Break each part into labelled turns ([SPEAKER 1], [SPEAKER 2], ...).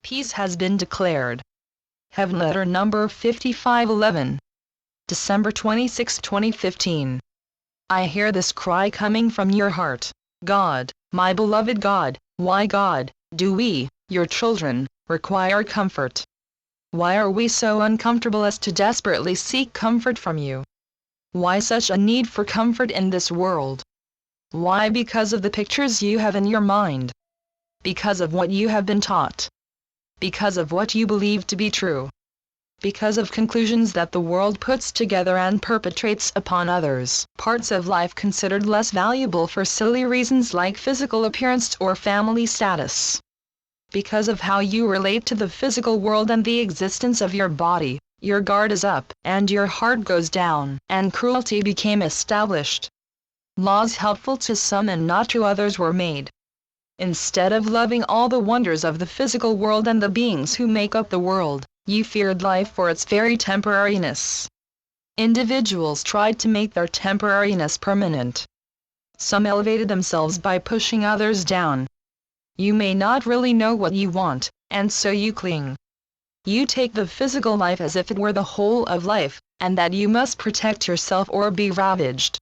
[SPEAKER 1] Peace has been declared. Heavenletter number 5511. December 26, 2015. I hear this cry coming from your heart. God, my beloved God, why God, do we, your children, require comfort? Why are we so uncomfortable as to desperately seek comfort from you? Why such a need for comfort in this world? Why? Because of the pictures you have in your mind. Because of what you have been taught. Because of what you believe to be true. Because of conclusions that the world puts together and perpetrates upon others. Parts of life considered less valuable for silly reasons like physical appearance or family status. Because of how you relate to the physical world and the existence of your body, your guard is up, and your heart goes down, and cruelty became established. Laws helpful to some and not to others were made. Instead of loving all the wonders of the physical world and the beings who make up the world, you feared life for its very temporariness. Individuals tried to make their temporariness permanent. Some elevated themselves by pushing others down. You may not really know what you want, and so you cling. You take the physical life as if it were the whole of life, and that you must protect yourself or be ravaged.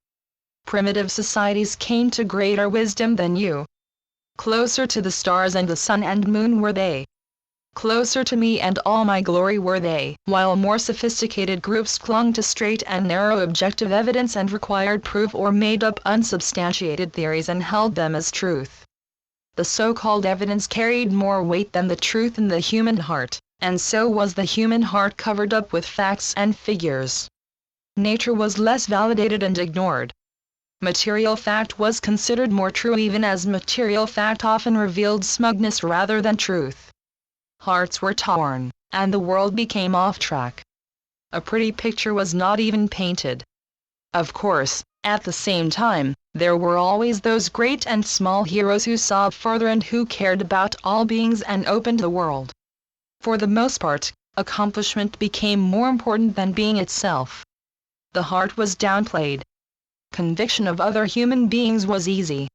[SPEAKER 1] Primitive societies came to greater wisdom than you. Closer to the stars and the sun and moon were they. Closer to me and all my glory were they, while more sophisticated groups clung to straight and narrow objective evidence and required proof or made up unsubstantiated theories and held them as truth. The so-called evidence carried more weight than the truth in the human heart, and so was the human heart covered up with facts and figures. Nature was less validated and ignored. Material fact was considered more true, even as material fact often revealed smugness rather than truth. Hearts were torn, and the world became off track. A pretty picture was not even painted. Of course, at the same time, there were always those great and small heroes who saw further and who cared about all beings and opened the world. For the most part, accomplishment became more important than being itself. The heart was downplayed. Conviction of other human beings was easy.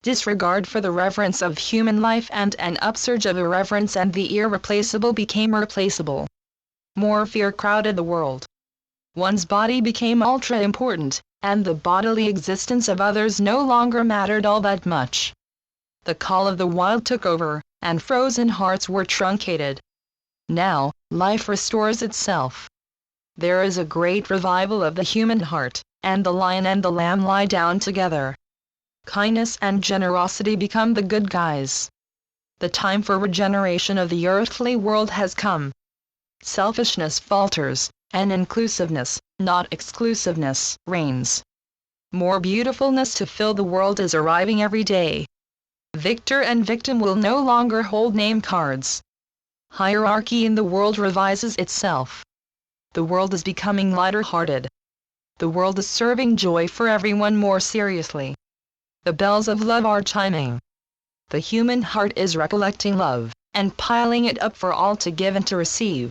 [SPEAKER 1] Disregard for the reverence of human life and an upsurge of irreverence and the irreplaceable became replaceable. More fear crowded the world. One's body became ultra-important, and the bodily existence of others no longer mattered all that much. The call of the wild took over, and frozen hearts were truncated. Now, life restores itself. There is a great revival of the human heart, and the lion and the lamb lie down together. Kindness and generosity become the good guys. The time for regeneration of the earthly world has come. Selfishness falters, and inclusiveness, not exclusiveness, reigns. More beautifulness to fill the world is arriving every day. Victor and victim will no longer hold name cards. Hierarchy in the world revises itself. The world is becoming lighter-hearted. The world is serving joy for everyone more seriously. The bells of love are chiming. The human heart is recollecting love, and piling it up for all to give and to receive.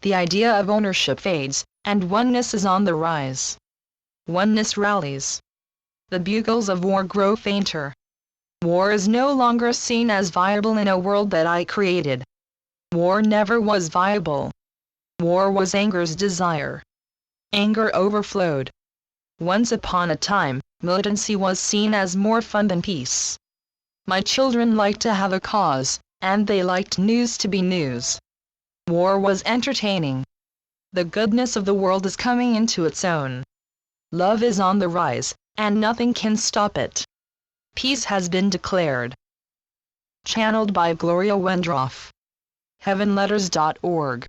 [SPEAKER 1] The idea of ownership fades, and oneness is on the rise. Oneness rallies. The bugles of war grow fainter. War is no longer seen as viable in a world that I created. War never was viable. War was anger's desire. Anger overflowed. Once upon a time, militancy was seen as more fun than peace. My children liked to have a cause, and they liked news to be news. War was entertaining. The goodness of the world is coming into its own. Love is on the rise, and nothing can stop it. Peace has been declared. Channeled by Gloria Wendroff. Heavenletters.org